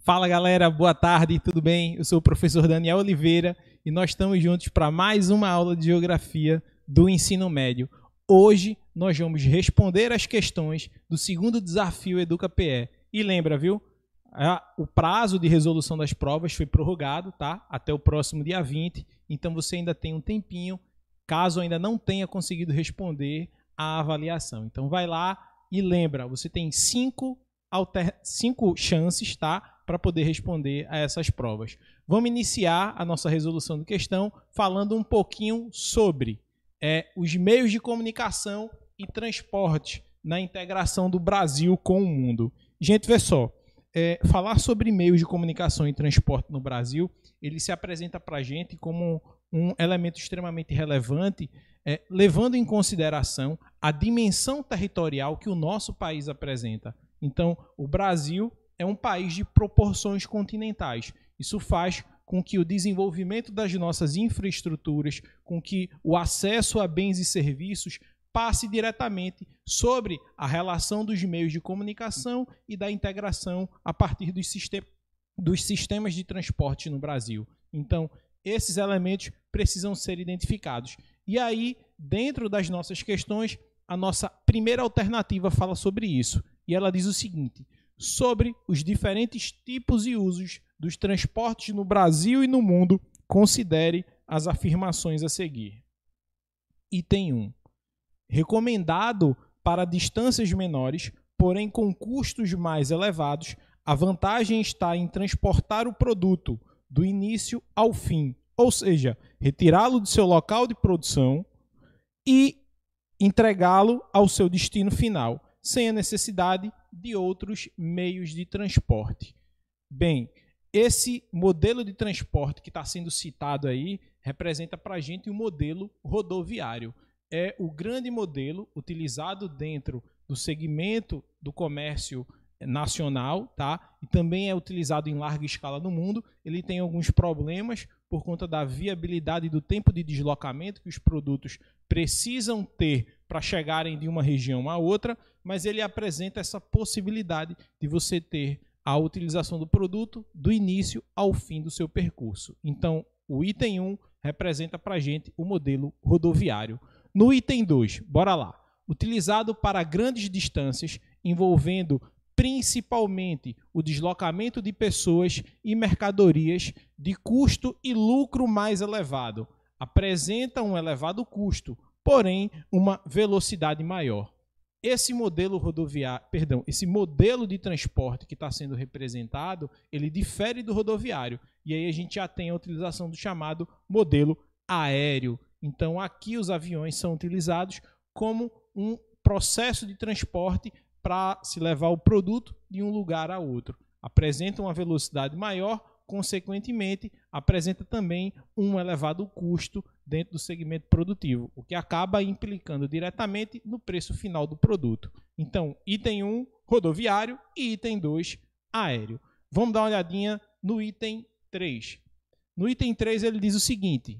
Fala galera, boa tarde, tudo bem? Eu sou o professor Daniel Oliveira e nós estamos juntos para mais uma aula de Geografia do Ensino Médio. Hoje nós vamos responder as questões do segundo desafio Educa-PE. E lembra, viu? O prazo de resolução das provas foi prorrogado, tá? Até o próximo dia 20, então você ainda tem um tempinho, caso ainda não tenha conseguido responder a avaliação. Então vai lá e lembra, você tem 5 chances, tá? Para poder responder a essas provas. Vamos iniciar a nossa resolução de questão falando um pouquinho sobre os meios de comunicação e transporte na integração do Brasil com o mundo. Gente, vê só, falar sobre meios de comunicação e transporte no Brasil, ele se apresenta para a gente como um elemento extremamente relevante, levando em consideração a dimensão territorial que o nosso país apresenta. Então, o Brasil é um país de proporções continentais. Isso faz com que o desenvolvimento das nossas infraestruturas, com que o acesso a bens e serviços passe diretamente sobre a relação dos meios de comunicação e da integração a partir dos sistemas de transporte no Brasil. Então, esses elementos precisam ser identificados. E aí, dentro das nossas questões, a nossa primeira alternativa fala sobre isso. E ela diz o seguinte: sobre os diferentes tipos e usos dos transportes no Brasil e no mundo, considere as afirmações a seguir. Item 1. Recomendado para distâncias menores, porém com custos mais elevados, a vantagem está em transportar o produto do início ao fim, ou seja, retirá-lo do seu local de produção e entregá-lo ao seu destino final, sem a necessidade de outros meios de transporte. Bem, esse modelo de transporte que está sendo citado aí representa para a gente o modelo rodoviário. É o grande modelo utilizado dentro do segmento do comércio nacional, tá? E também é utilizado em larga escala no mundo. Ele tem alguns problemas por conta da viabilidade do tempo de deslocamento que os produtos precisam ter para chegarem de uma região a outra, mas ele apresenta essa possibilidade de você ter a utilização do produto do início ao fim do seu percurso. Então, o item 1 representa para a gente o modelo rodoviário. No item 2, bora lá. Utilizado para grandes distâncias, envolvendo principalmente o deslocamento de pessoas e mercadorias de custo e lucro mais elevado. Apresenta um elevado custo, porém uma velocidade maior. Esse modelo rodoviário, esse modelo de transporte que está sendo representado, ele difere do rodoviário. E aí a gente já tem a utilização do chamado modelo aéreo. Então aqui os aviões são utilizados como um processo de transporte para se levar o produto de um lugar a outro. Apresenta uma velocidade maior, consequentemente, apresenta também um elevado custo dentro do segmento produtivo, o que acaba implicando diretamente no preço final do produto. Então, item 1, rodoviário, e item 2, aéreo. Vamos dar uma olhadinha no item 3. No item 3 ele diz o seguinte: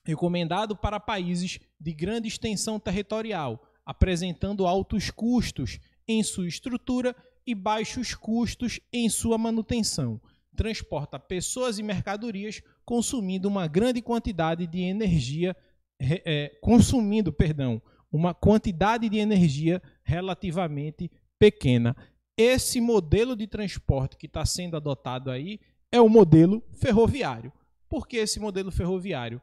recomendado para países de grande extensão territorial, apresentando altos custos em sua estrutura e baixos custos em sua manutenção. Transporta pessoas e mercadorias consumindo uma grande quantidade de energia, uma quantidade de energia relativamente pequena. Esse modelo de transporte que está sendo adotado aí é o modelo ferroviário. Por que esse modelo ferroviário?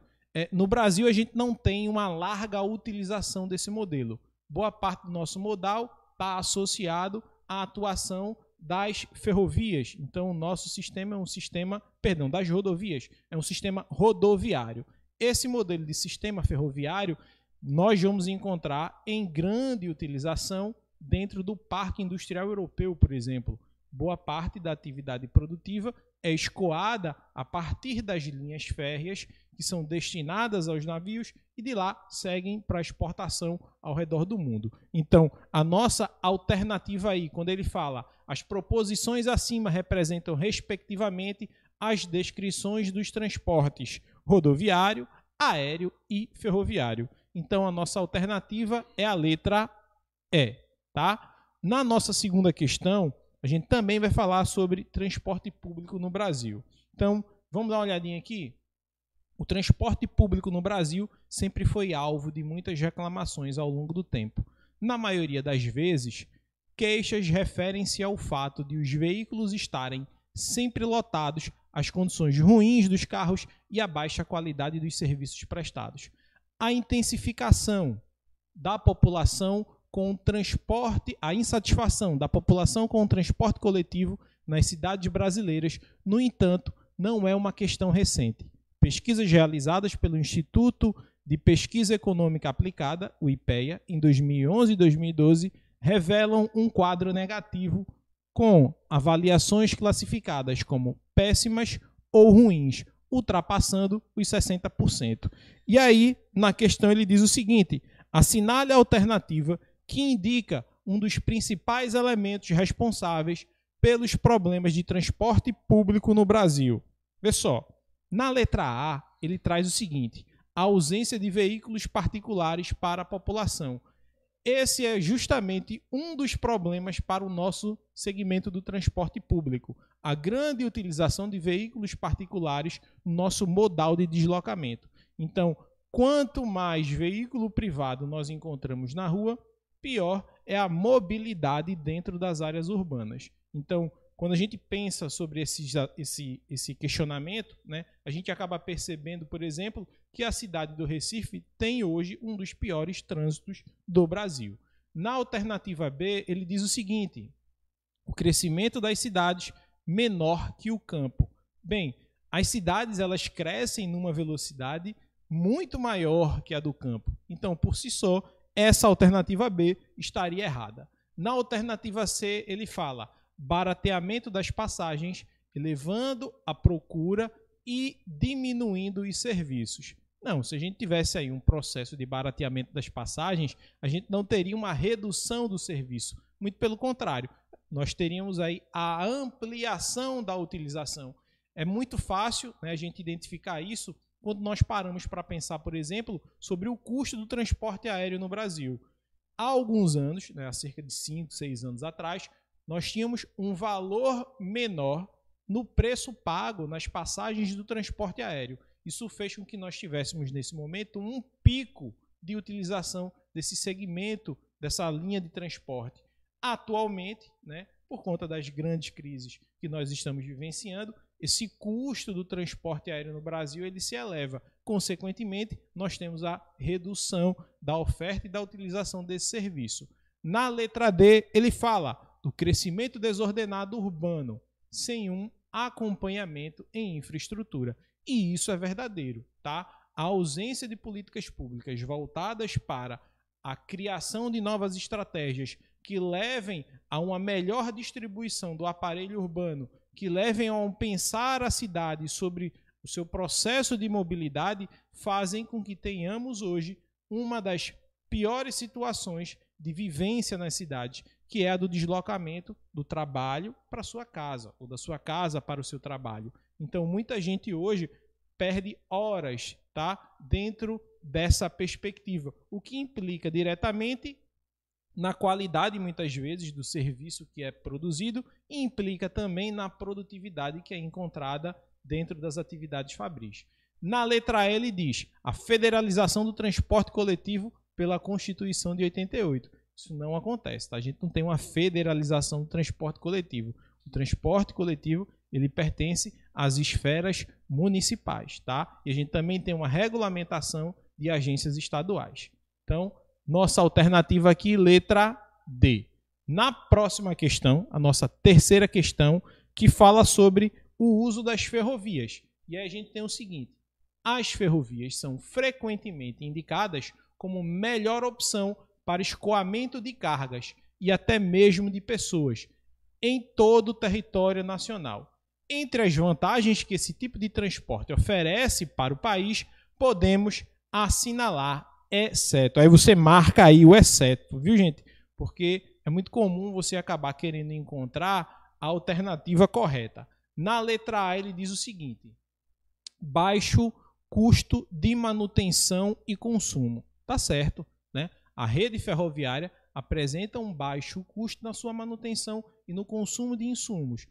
No Brasil, a gente não tem uma larga utilização desse modelo. Boa parte do nosso modal está associado à atuação das ferrovias. Então, o nosso sistema é um sistema, das rodovias, é um sistema rodoviário. Esse modelo de sistema ferroviário nós vamos encontrar em grande utilização dentro do Parque Industrial Europeu, por exemplo. Boa parte da atividade produtiva é escoada a partir das linhas férreas que são destinadas aos navios e de lá seguem para exportação ao redor do mundo. Então, a nossa alternativa aí, quando ele fala as proposições acima representam respectivamente as descrições dos transportes rodoviário, aéreo e ferroviário. Então, a nossa alternativa é a letra E, tá? Na nossa segunda questão, a gente também vai falar sobre transporte público no Brasil. Então, vamos dar uma olhadinha aqui? O transporte público no Brasil sempre foi alvo de muitas reclamações ao longo do tempo. Na maioria das vezes, queixas referem-se ao fato de os veículos estarem sempre lotados, as condições ruins dos carros e a baixa qualidade dos serviços prestados. A intensificação da população com o transporte, a insatisfação da população com o transporte coletivo nas cidades brasileiras, no entanto, não é uma questão recente. Pesquisas realizadas pelo Instituto de Pesquisa Econômica Aplicada, o IPEA, em 2011 e 2012, revelam um quadro negativo com avaliações classificadas como péssimas ou ruins, ultrapassando os 60%. E aí, na questão, ele diz o seguinte: assinale a alternativa que indica um dos principais elementos responsáveis pelos problemas de transporte público no Brasil. Vê só, na letra A, ele traz o seguinte: a ausência de veículos particulares para a população. Esse é justamente um dos problemas para o nosso segmento do transporte público. A grande utilização de veículos particulares no nosso modal de deslocamento. Então, quanto mais veículo privado nós encontramos na rua, pior é a mobilidade dentro das áreas urbanas. Então, quando a gente pensa sobre esse questionamento, né, a gente acaba percebendo, por exemplo, que a cidade do Recife tem hoje um dos piores trânsitos do Brasil. Na alternativa B, ele diz o seguinte: o crescimento das cidades menor que o campo. Bem, as cidades elas crescem numa velocidade muito maior que a do campo. Então, por si só, essa alternativa B estaria errada. Na alternativa C, ele fala barateamento das passagens, elevando a procura e diminuindo os serviços. Não, se a gente tivesse aí um processo de barateamento das passagens, a gente não teria uma redução do serviço. Muito pelo contrário, nós teríamos aí a ampliação da utilização. É muito fácil, né, a gente identificar isso quando nós paramos para pensar, por exemplo, sobre o custo do transporte aéreo no Brasil. Há alguns anos, né, há cerca de 5, 6 anos atrás, nós tínhamos um valor menor no preço pago nas passagens do transporte aéreo. Isso fez com que nós tivéssemos, nesse momento, um pico de utilização desse segmento, dessa linha de transporte. Atualmente, né, por conta das grandes crises que nós estamos vivenciando, esse custo do transporte aéreo no Brasil ele se eleva. Consequentemente, nós temos a redução da oferta e da utilização desse serviço. Na letra D, ele fala do crescimento desordenado urbano, sem um acompanhamento em infraestrutura. E isso é verdadeiro, tá? A ausência de políticas públicas voltadas para a criação de novas estratégias que levem a uma melhor distribuição do aparelho urbano, que levem a pensar a cidade sobre o seu processo de mobilidade, fazem com que tenhamos hoje uma das piores situações de vivência nas cidades, que é a do deslocamento do trabalho para a sua casa, ou da sua casa para o seu trabalho. Então, muita gente hoje perde horas, tá, dentro dessa perspectiva, o que implica diretamente na qualidade, muitas vezes, do serviço que é produzido e implica também na produtividade que é encontrada dentro das atividades fabris. Na letra E, ele diz a federalização do transporte coletivo pela Constituição de 88. Isso não acontece, tá? A gente não tem uma federalização do transporte coletivo. O transporte coletivo ele pertence às esferas municipais, tá? E a gente também tem uma regulamentação de agências estaduais. Então, nossa alternativa aqui, letra D. Na próxima questão, a nossa terceira questão, que fala sobre o uso das ferrovias. E aí a gente tem o seguinte: as ferrovias são frequentemente indicadas como melhor opção para escoamento de cargas e até mesmo de pessoas em todo o território nacional. Entre as vantagens que esse tipo de transporte oferece para o país, podemos assinalar exceto. Aí você marca aí o exceto, viu, gente? Porque é muito comum você acabar querendo encontrar a alternativa correta. Na letra A, ele diz o seguinte: baixo custo de manutenção e consumo. Tá certo, né? A rede ferroviária apresenta um baixo custo na sua manutenção e no consumo de insumos.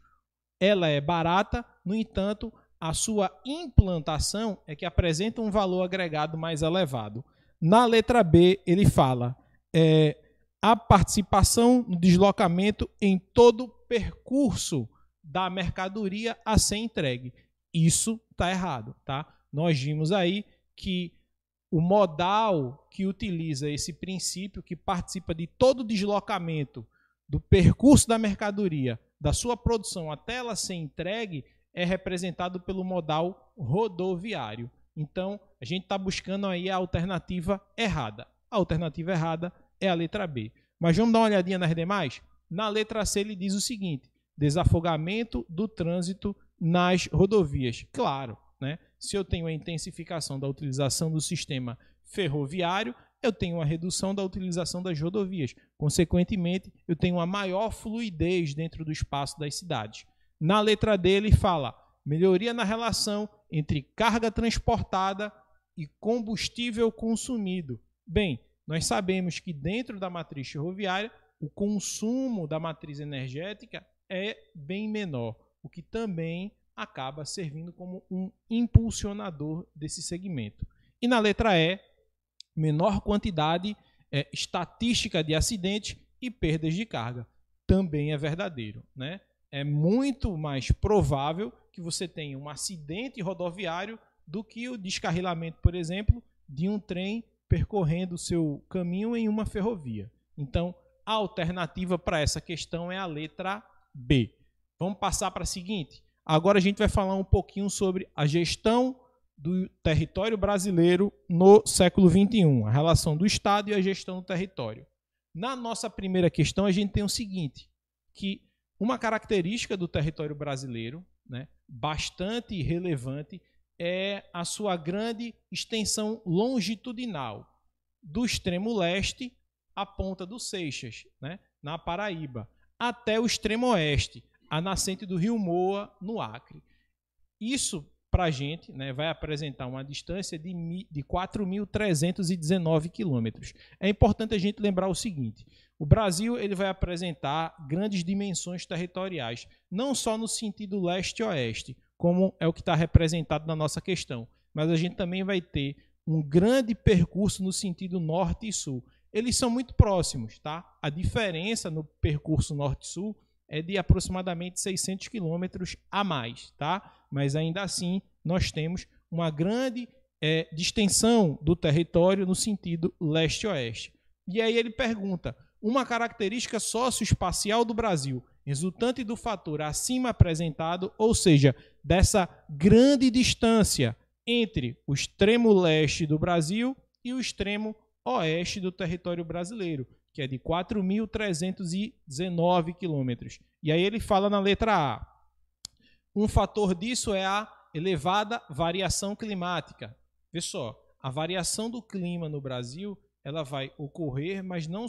Ela é barata, no entanto, a sua implantação é que apresenta um valor agregado mais elevado. Na letra B, ele fala a participação no deslocamento em todo o percurso da mercadoria a ser entregue. Isso está errado, tá? Nós vimos aí que o modal que utiliza esse princípio, que participa de todo o deslocamento do percurso da mercadoria, da sua produção até ela ser entregue, é representado pelo modal rodoviário. Então, a gente está buscando aí a alternativa errada. A alternativa errada é a letra B. Mas vamos dar uma olhadinha nas demais? Na letra C ele diz o seguinte: desafogamento do trânsito nas rodovias. Claro, né? Se eu tenho a intensificação da utilização do sistema ferroviário, eu tenho uma redução da utilização das rodovias. Consequentemente, eu tenho uma maior fluidez dentro do espaço das cidades. Na letra D ele fala melhoria na relação entre carga transportada e combustível consumido. Bem, nós sabemos que dentro da matriz ferroviária, o consumo da matriz energética é bem menor, o que também acaba servindo como um impulsionador desse segmento. E na letra E, menor quantidade estatística de acidentes e perdas de carga. Também é verdadeiro, né? É muito mais provável que você tenha um acidente rodoviário do que o descarrilamento, por exemplo, de um trem percorrendo o seu caminho em uma ferrovia. Então, a alternativa para essa questão é a letra B. Vamos passar para a seguinte. Agora a gente vai falar um pouquinho sobre a gestão do território brasileiro no século XXI, a relação do Estado e a gestão do território. Na nossa primeira questão, a gente tem o seguinte, que uma característica do território brasileiro, né, bastante relevante, é a sua grande extensão longitudinal, do extremo leste à ponta do Seixas, né, na Paraíba, até o extremo oeste, a nascente do Rio Moa, no Acre. Isso, para a gente, né, vai apresentar uma distância de 4.319 quilômetros. É importante a gente lembrar o seguinte: o Brasil ele vai apresentar grandes dimensões territoriais, não só no sentido leste-oeste, como é o que está representado na nossa questão, mas a gente também vai ter um grande percurso no sentido norte e sul. Eles são muito próximos, tá? A diferença no percurso norte-sul é de aproximadamente 600 quilômetros a mais, tá? Mas ainda assim nós temos uma grande distensão do território no sentido leste-oeste. E aí ele pergunta: uma característica socioespacial do Brasil, resultante do fator acima apresentado, ou seja, dessa grande distância entre o extremo leste do Brasil e o extremo oeste do território brasileiro, que é de 4.319 quilômetros. E aí ele fala na letra A: um fator disso é a elevada variação climática. Vê só, a variação do clima no Brasil ela vai ocorrer, mas não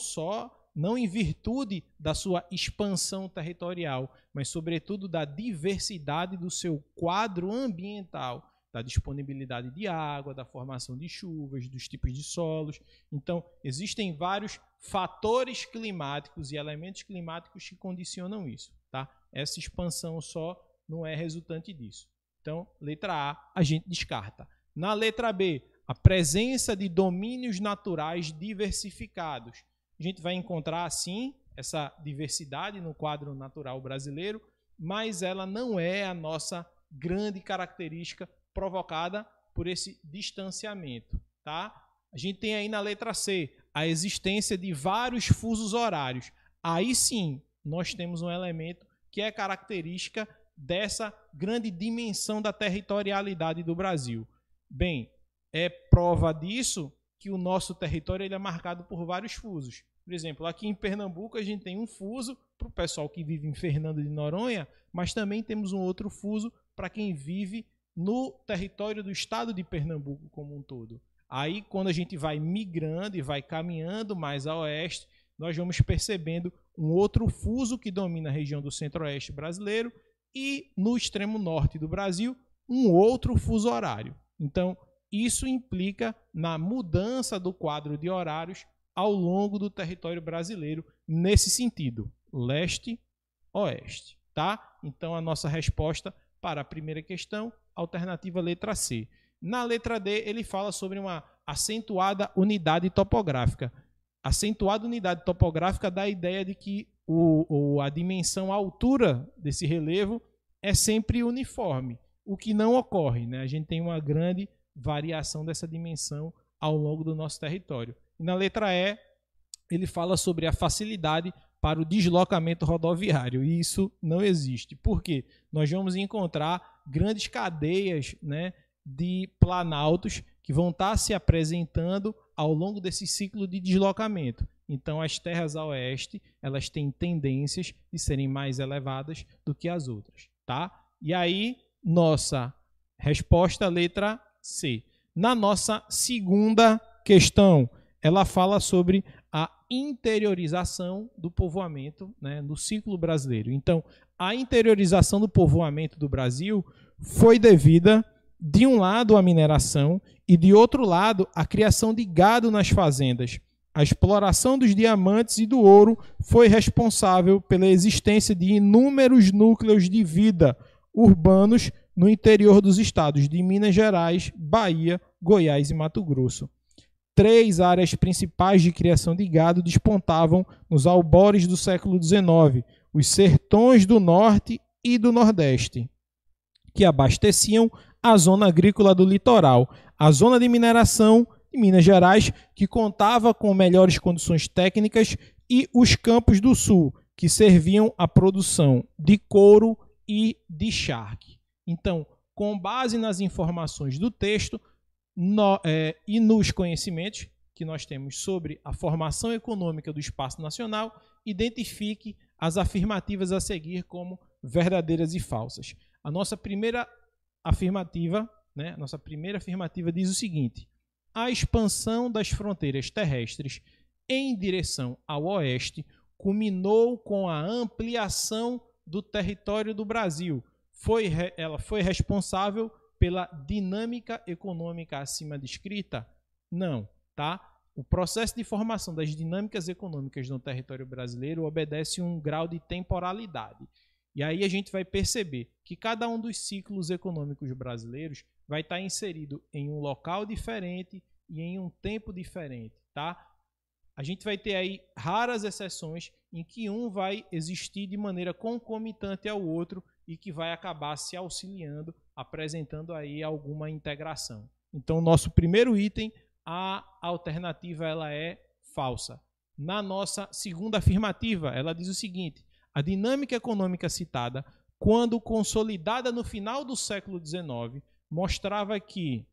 em virtude da sua expansão territorial, mas sobretudo da diversidade do seu quadro ambiental, da disponibilidade de água, da formação de chuvas, dos tipos de solos. Então, existem vários fatores climáticos e elementos climáticos que condicionam isso, tá? Essa expansão só não é resultante disso. Então, letra A gente descarta. Na letra B, a presença de domínios naturais diversificados. A gente vai encontrar, sim, essa diversidade no quadro natural brasileiro, mas ela não é a nossa grande característica provocada por esse distanciamento, tá? A gente tem aí na letra C a existência de vários fusos horários. Aí sim, nós temos um elemento que é característica dessa grande dimensão da territorialidade do Brasil. Bem, é prova disso que o nosso território ele é marcado por vários fusos. Por exemplo, aqui em Pernambuco a gente tem um fuso para o pessoal que vive em Fernando de Noronha, mas também temos um outro fuso para quem vive no território do estado de Pernambuco como um todo. Aí, quando a gente vai migrando e vai caminhando mais a oeste, nós vamos percebendo um outro fuso que domina a região do centro-oeste brasileiro e, no extremo norte do Brasil, um outro fuso horário. Então, isso implica na mudança do quadro de horários ao longo do território brasileiro nesse sentido, leste-oeste, tá? Então a nossa resposta para a primeira questão, alternativa letra C. Na letra D, ele fala sobre uma acentuada unidade topográfica. Acentuada unidade topográfica dá a ideia de que a dimensão, a altura desse relevo é sempre uniforme, o que não ocorre, né? A gente tem uma grande variação dessa dimensão ao longo do nosso território. E na letra E, ele fala sobre a facilidade para o deslocamento rodoviário, e isso não existe. Por quê? Nós vamos encontrar grandes cadeias, né, de planaltos que vão estar se apresentando ao longo desse ciclo de deslocamento. Então, as terras a oeste, elas têm tendências de serem mais elevadas do que as outras, tá? E aí, nossa resposta, letra C. Na nossa segunda questão, ela fala sobre a interiorização do povoamento, né, no ciclo brasileiro. Então, a interiorização do povoamento do Brasil foi devida, de um lado, à mineração e, de outro lado, à criação de gado nas fazendas. A exploração dos diamantes e do ouro foi responsável pela existência de inúmeros núcleos de vida urbanos no interior dos estados de Minas Gerais, Bahia, Goiás e Mato Grosso. 3 áreas principais de criação de gado despontavam nos albores do século XIX, os sertões do Norte e do Nordeste, que abasteciam a zona agrícola do litoral, a zona de mineração de Minas Gerais, que contava com melhores condições técnicas, e os campos do Sul, que serviam à produção de couro e de charque. Então, com base nas informações do texto e nos conhecimentos que nós temos sobre a formação econômica do espaço nacional, identifique as afirmativas a seguir como verdadeiras e falsas. A nossa primeira afirmativa, né, diz o seguinte: a expansão das fronteiras terrestres em direção ao oeste culminou com a ampliação do território do Brasil. Ela foi responsável pela dinâmica econômica acima descrita? Não, tá? O processo de formação das dinâmicas econômicas no território brasileiro obedece a um grau de temporalidade. E aí a gente vai perceber que cada um dos ciclos econômicos brasileiros vai estar inserido em um local diferente e em um tempo diferente, tá? A gente vai ter aí raras exceções em que um vai existir de maneira concomitante ao outro e que vai acabar se auxiliando, apresentando aí alguma integração. Então, nosso primeiro item, a alternativa ela é falsa. Na nossa segunda afirmativa, ela diz o seguinte: a dinâmica econômica citada, quando consolidada no final do século XIX, mostrava que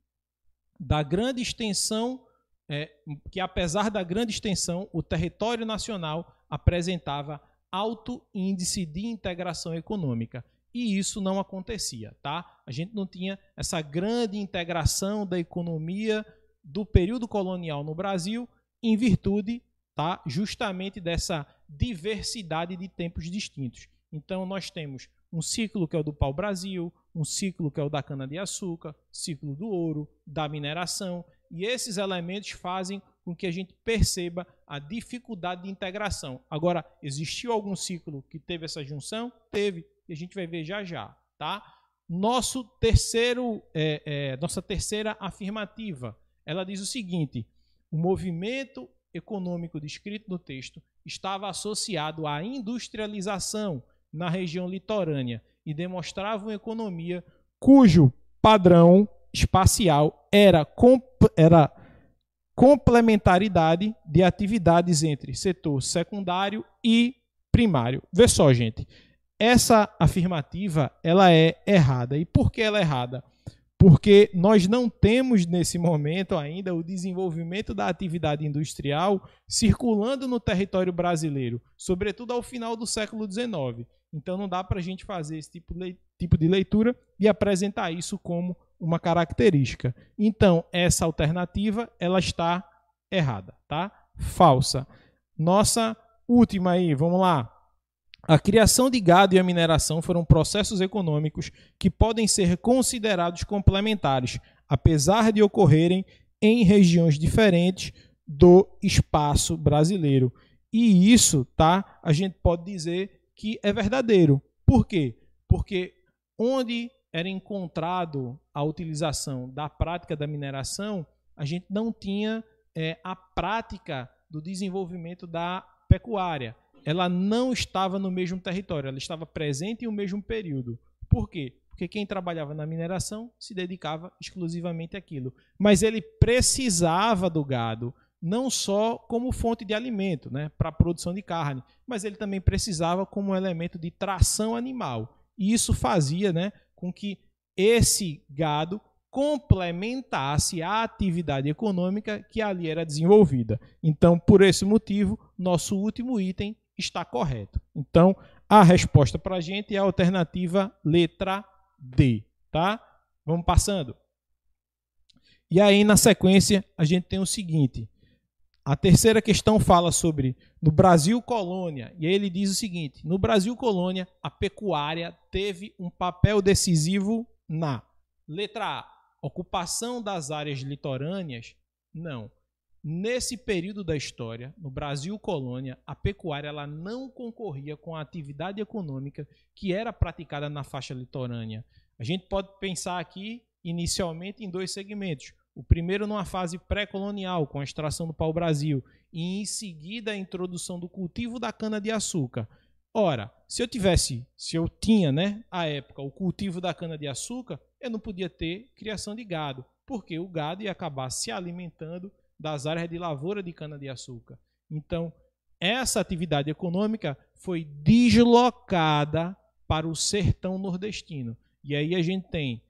apesar da grande extensão, o território nacional apresentava alto índice de integração econômica. E isso não acontecia, tá? A gente não tinha essa grande integração da economia do período colonial no Brasil em virtude, tá, justamente dessa diversidade de tempos distintos. Então, nós temos um ciclo que é o do pau-brasil, um ciclo que é o da cana-de-açúcar, ciclo do ouro, da mineração, e esses elementos fazem com que a gente perceba a dificuldade de integração. Agora, existiu algum ciclo que teve essa junção? Teve, e a gente vai ver já já, tá? Nossa terceira afirmativa, ela diz o seguinte: o movimento econômico descrito no texto estava associado à industrialização na região litorânea e demonstrava uma economia cujo padrão espacial era complementaridade de atividades entre setor secundário e primário. Vê só, gente, essa afirmativa ela é errada. E por que ela é errada? Porque nós não temos nesse momento ainda o desenvolvimento da atividade industrial circulando no território brasileiro, sobretudo ao final do século XIX. Então não dá para a gente fazer esse tipo de leitura e apresentar isso como uma característica. Então essa alternativa ela está errada, tá? Falsa. Nossa última aí, vamos lá. A criação de gado e a mineração foram processos econômicos que podem ser considerados complementares, apesar de ocorrerem em regiões diferentes do espaço brasileiro. E isso, tá? A gente pode dizer que é verdadeiro. Por quê? Porque onde era encontrado a utilização da prática da mineração, a gente não tinha a prática do desenvolvimento da pecuária. Ela não estava no mesmo território, ela estava presente em um mesmo período. Por quê? Porque quem trabalhava na mineração se dedicava exclusivamente àquilo. Mas ele precisava do gado, não só como fonte de alimento, né, para a produção de carne, mas ele também precisava como elemento de tração animal. E isso fazia, né, com que esse gado complementasse a atividade econômica que ali era desenvolvida. Então, por esse motivo, nosso último item está correto. Então, a resposta para a gente é a alternativa letra D, tá? Vamos passando. E aí, na sequência, a gente tem o seguinte. A terceira questão fala sobre no Brasil colônia. E aí ele diz o seguinte: no Brasil colônia, a pecuária teve um papel decisivo na letra A, ocupação das áreas litorâneas? Não. Nesse período da história, no Brasil colônia, a pecuária ela não concorria com a atividade econômica que era praticada na faixa litorânea. A gente pode pensar aqui, inicialmente, em dois segmentos. O primeiro numa fase pré-colonial, com a extração do pau-brasil, e em seguida a introdução do cultivo da cana-de-açúcar. Ora, se eu tinha, né, à época, o cultivo da cana-de-açúcar, eu não podia ter criação de gado, porque o gado ia acabar se alimentando das áreas de lavoura de cana-de-açúcar. Então, essa atividade econômica foi deslocada para o sertão nordestino. E aí a gente tem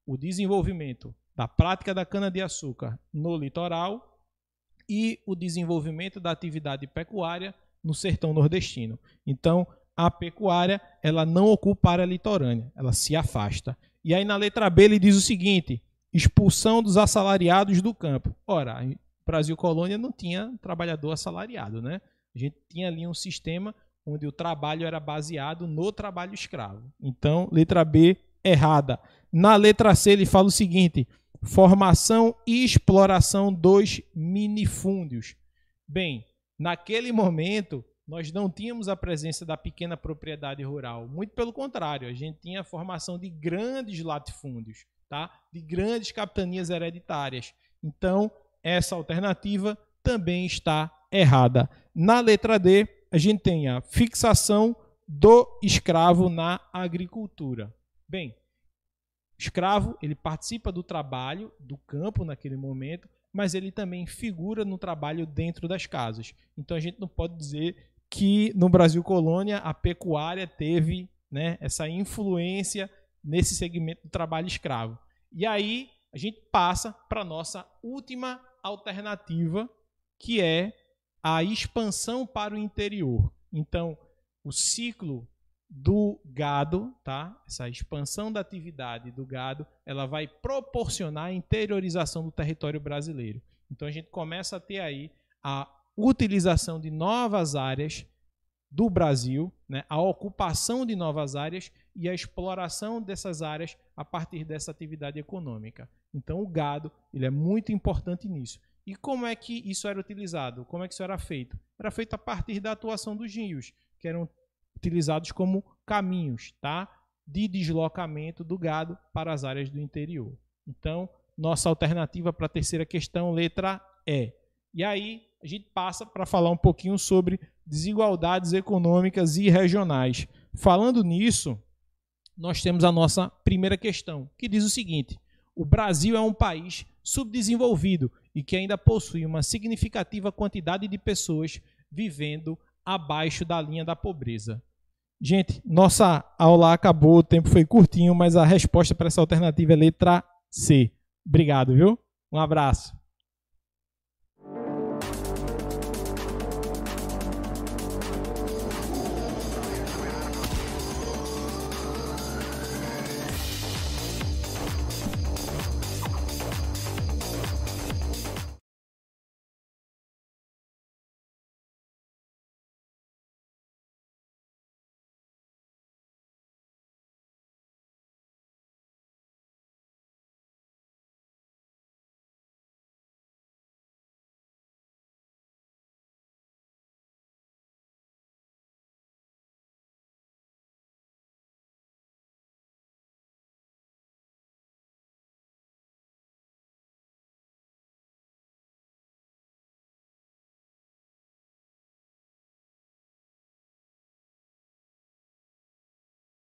o desenvolvimento da prática da cana-de-açúcar no litoral e o desenvolvimento da atividade pecuária no sertão nordestino. Então, a pecuária ela não ocupa a área litorânea, ela se afasta. E aí na letra B ele diz o seguinte: expulsão dos assalariados do campo. Ora, Brasil colônia não tinha trabalhador assalariado, né? A gente tinha ali um sistema onde o trabalho era baseado no trabalho escravo. Então, letra B, errada. Na letra C, ele fala o seguinte: formação e exploração dos minifúndios. Bem, naquele momento, nós não tínhamos a presença da pequena propriedade rural. Muito pelo contrário, a gente tinha a formação de grandes latifúndios, tá? De grandes capitanias hereditárias. Então, essa alternativa também está errada. Na letra D, a gente tem a fixação do escravo na agricultura. Bem, o escravo ele participa do trabalho do campo naquele momento, mas ele também figura no trabalho dentro das casas. Então a gente não pode dizer que no Brasil colônia a pecuária teve, né, essa influência nesse segmento do trabalho escravo. E aí a gente passa para a nossa última alternativa, que é a expansão para o interior. Então, o ciclo do gado, tá? Essa expansão da atividade do gado, ela vai proporcionar a interiorização do território brasileiro. Então, a gente começa a ter aí a utilização de novas áreas do Brasil, né? A ocupação de novas áreas e a exploração dessas áreas a partir dessa atividade econômica. Então, o gado ele é muito importante nisso. E como é que isso era utilizado? Como é que isso era feito? Era feito a partir da atuação dos rios, que eram utilizados como caminhos, tá? De deslocamento do gado para as áreas do interior. Então, nossa alternativa para a terceira questão, letra E. E aí, a gente passa para falar um pouquinho sobre desigualdades econômicas e regionais. Falando nisso, nós temos a nossa primeira questão, que diz o seguinte: o Brasil é um país subdesenvolvido e que ainda possui uma significativa quantidade de pessoas vivendo abaixo da linha da pobreza. Gente, nossa aula acabou, o tempo foi curtinho, mas a resposta para essa alternativa é letra C. Obrigado, viu? Um abraço.